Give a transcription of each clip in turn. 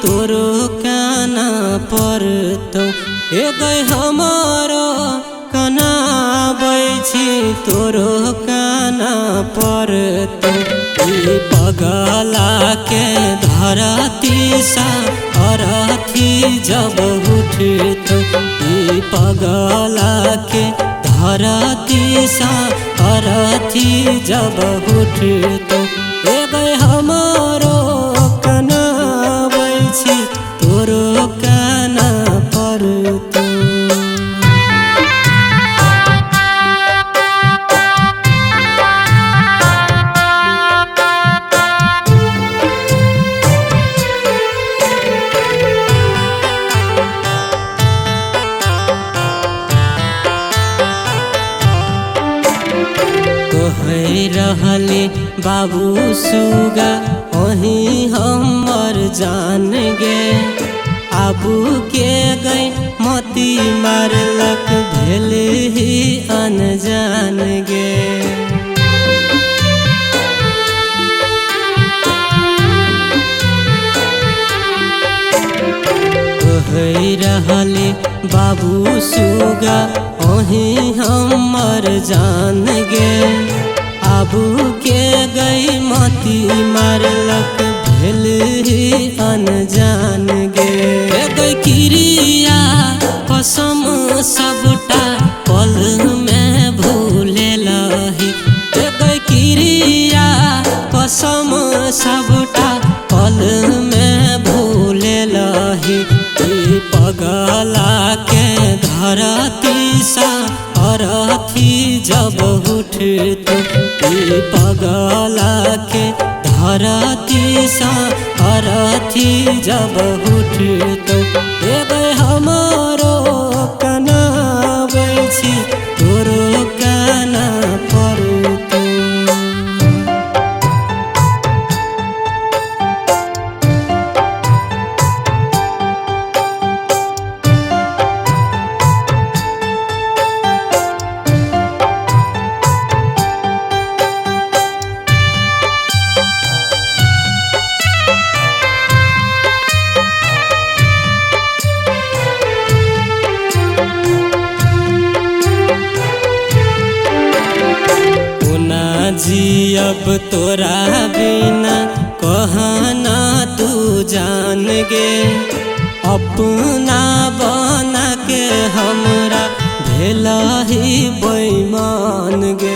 तोरो काना परतो गई हमारो कनाबै छी तोरो काना परतो पगला के धरती सा अरथी जब उठतो पगला के धरती सा अरथी जब उठतो गई हमारो कनाबै छी तोरो काना परतो। रहले बाबू सुगा वहीं हमर जान गे आबू के गई मोती मारलक भेले ही अनजान गे। रहले बाबू सुगा वहीं हमर जान गे आबू के गई मोती मारलक भेल ही अनजान गे। गई क्रिया कसम सबटा पल में भूले लही गई क्रिया कसम सबटा पल में भूले लही पगला के धरती सा अरथी जब उठतो पगला के धरती सा अरथी जब उठतो गई हमारो कनाबै छी तोरो काना परतो। जी अब तोरा बिना कहना तू जान गे अपना बना के हमरा भेला ही बेईमान गे।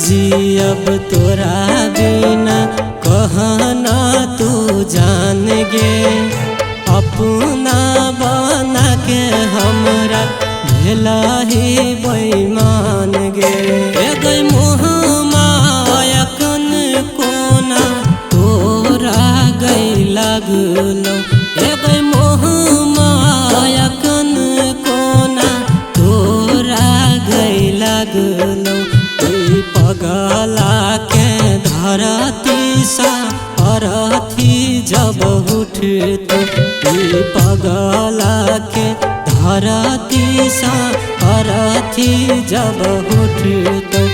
जी अब तोरा बिना कहना तू जान गे अपना बना के हमरा भेला ही बेईमान गे। गई मोह मायकन कोना तोरा गई लगलो गई मोह मायकन कोना तोरा गई लगलो पगला के धरती सा अरथी जब उठतो पगला के धरती सा अरथी जब उठतो